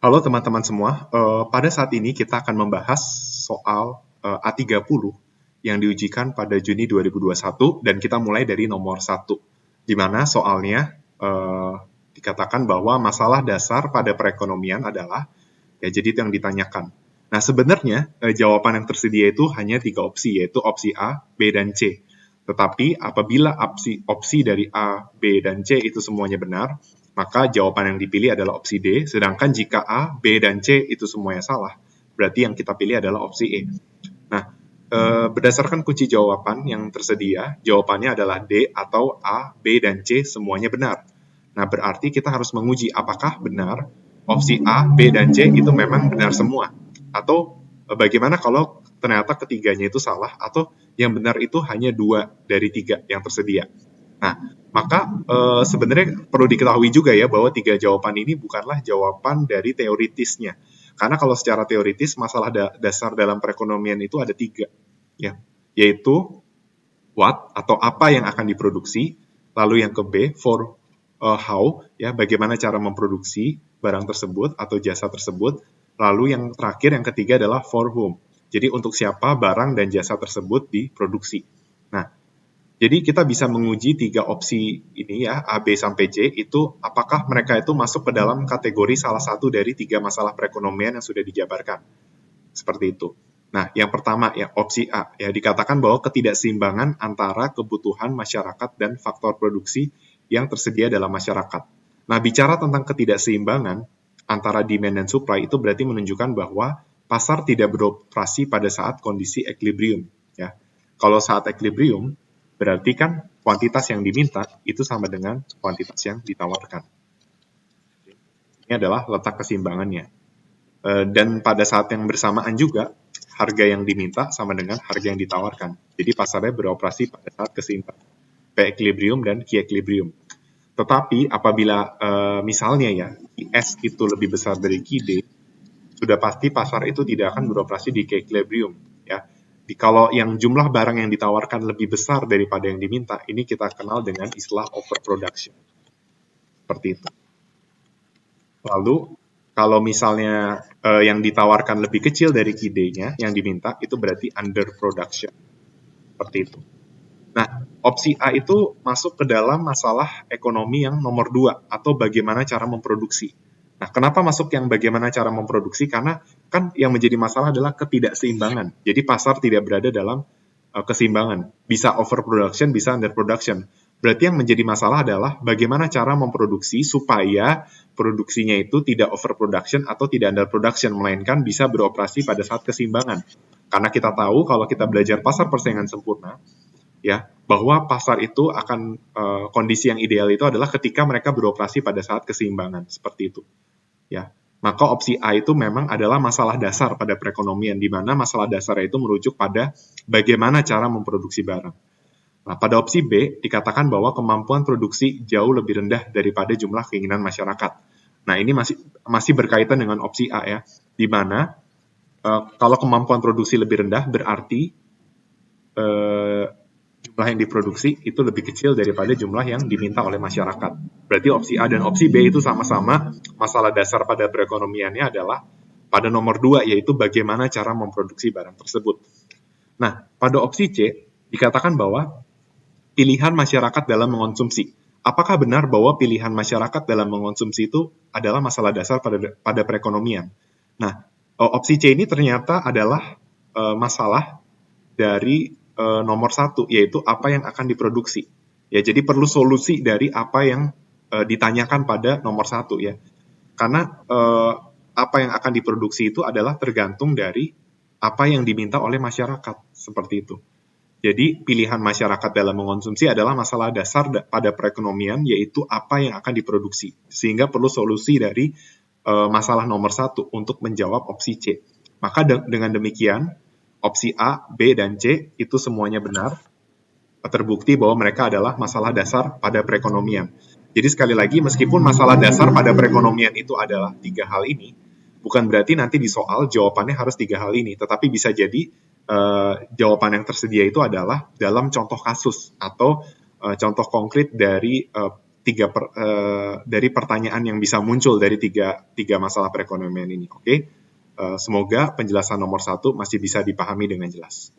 Halo teman-teman semua, pada saat ini kita akan membahas soal A30 yang diujikan pada Juni 2021 dan kita mulai dari nomor 1, di mana soalnya dikatakan bahwa masalah dasar pada perekonomian adalah, ya jadi itu yang ditanyakan. Nah sebenarnya jawaban yang tersedia itu hanya 3 opsi, yaitu opsi A, B, dan C. Tetapi apabila opsi dari A, B, dan C itu semuanya benar, maka jawaban yang dipilih adalah opsi D, sedangkan jika A, B, dan C itu semuanya salah, berarti yang kita pilih adalah opsi E. Nah, berdasarkan kunci jawaban yang tersedia, jawabannya adalah D atau A, B, dan C semuanya benar. Nah, berarti kita harus menguji apakah benar opsi A, B, dan C itu memang benar semua. Atau bagaimana kalau ternyata ketiganya itu salah, atau yang benar itu hanya 2 dari 3 yang tersedia. Nah, maka sebenarnya perlu diketahui juga ya bahwa 3 jawaban ini bukanlah jawaban dari teoritisnya. Karena kalau secara teoritis masalah dasar dalam perekonomian itu ada 3, ya, yaitu what atau apa yang akan diproduksi, lalu yang ke B for how, ya bagaimana cara memproduksi barang tersebut atau jasa tersebut, lalu yang terakhir yang ketiga adalah for whom. Jadi untuk siapa barang dan jasa tersebut diproduksi. Nah, jadi kita bisa menguji 3 opsi ini ya, A, B, sampai C, itu apakah mereka itu masuk ke dalam kategori salah satu dari 3 masalah perekonomian yang sudah dijabarkan. Seperti itu. Nah, yang pertama ya opsi A, ya dikatakan bahwa ketidakseimbangan antara kebutuhan masyarakat dan faktor produksi yang tersedia dalam masyarakat. Nah, bicara tentang ketidakseimbangan antara demand dan supply itu berarti menunjukkan bahwa pasar tidak beroperasi pada saat kondisi equilibrium, ya. Kalau saat equilibrium, berarti kan kuantitas yang diminta itu sama dengan kuantitas yang ditawarkan. Ini adalah letak keseimbangannya. Dan pada saat yang bersamaan juga, harga yang diminta sama dengan harga yang ditawarkan. Jadi pasarnya beroperasi pada saat keseimbangan, P-equilibrium dan Q-equilibrium. Tetapi apabila misalnya ya, QS itu lebih besar dari QD, sudah pasti pasar itu tidak akan beroperasi di Q-equilibrium. Ya. Kalau yang jumlah barang yang ditawarkan lebih besar daripada yang diminta, ini kita kenal dengan istilah overproduction. Seperti itu. Lalu kalau misalnya yang ditawarkan lebih kecil dari QD-nya yang diminta, itu berarti underproduction. Seperti itu. Nah, opsi A itu masuk ke dalam masalah ekonomi yang nomor 2, atau bagaimana cara memproduksi. Nah, kenapa masuk yang bagaimana cara memproduksi? Karena kan yang menjadi masalah adalah ketidakseimbangan. Jadi pasar tidak berada dalam keseimbangan. Bisa overproduction, bisa underproduction. Berarti yang menjadi masalah adalah bagaimana cara memproduksi supaya produksinya itu tidak overproduction atau tidak underproduction, melainkan bisa beroperasi pada saat keseimbangan. Karena kita tahu kalau kita belajar pasar persaingan sempurna, ya, bahwa pasar itu akan kondisi yang ideal itu adalah ketika mereka beroperasi pada saat keseimbangan, seperti itu. Ya, maka opsi A itu memang adalah masalah dasar pada perekonomian, di mana masalah dasar itu merujuk pada bagaimana cara memproduksi barang. Nah, pada opsi B dikatakan bahwa kemampuan produksi jauh lebih rendah daripada jumlah keinginan masyarakat. Nah, ini masih berkaitan dengan opsi A ya, di mana kalau kemampuan produksi lebih rendah berarti jumlah yang diproduksi itu lebih kecil daripada jumlah yang diminta oleh masyarakat. Berarti opsi A dan opsi B itu sama-sama masalah dasar pada perekonomiannya adalah pada nomor 2, yaitu bagaimana cara memproduksi barang tersebut. Nah, pada opsi C dikatakan bahwa pilihan masyarakat dalam mengonsumsi. Apakah benar bahwa pilihan masyarakat dalam mengonsumsi itu adalah masalah dasar pada perekonomian? Nah, opsi C ini ternyata adalah masalah dari nomor 1, yaitu apa yang akan diproduksi. Ya, jadi perlu solusi dari apa yang ditanyakan pada nomor 1 ya. Karena apa yang akan diproduksi itu adalah tergantung dari apa yang diminta oleh masyarakat, seperti itu. Jadi pilihan masyarakat dalam mengonsumsi adalah masalah dasar pada perekonomian, yaitu apa yang akan diproduksi. Sehingga perlu solusi dari masalah nomor 1 untuk menjawab opsi C. Maka dengan demikian, opsi A, B, dan C itu semuanya benar. Terbukti bahwa mereka adalah masalah dasar pada perekonomian. Jadi sekali lagi, meskipun masalah dasar pada perekonomian itu adalah 3 hal ini, bukan berarti nanti di soal jawabannya harus 3 hal ini, tetapi bisa jadi jawaban yang tersedia itu adalah dalam contoh kasus atau contoh konkret dari dari pertanyaan yang bisa muncul dari tiga masalah perekonomian ini. Oke, semoga penjelasan nomor 1 masih bisa dipahami dengan jelas.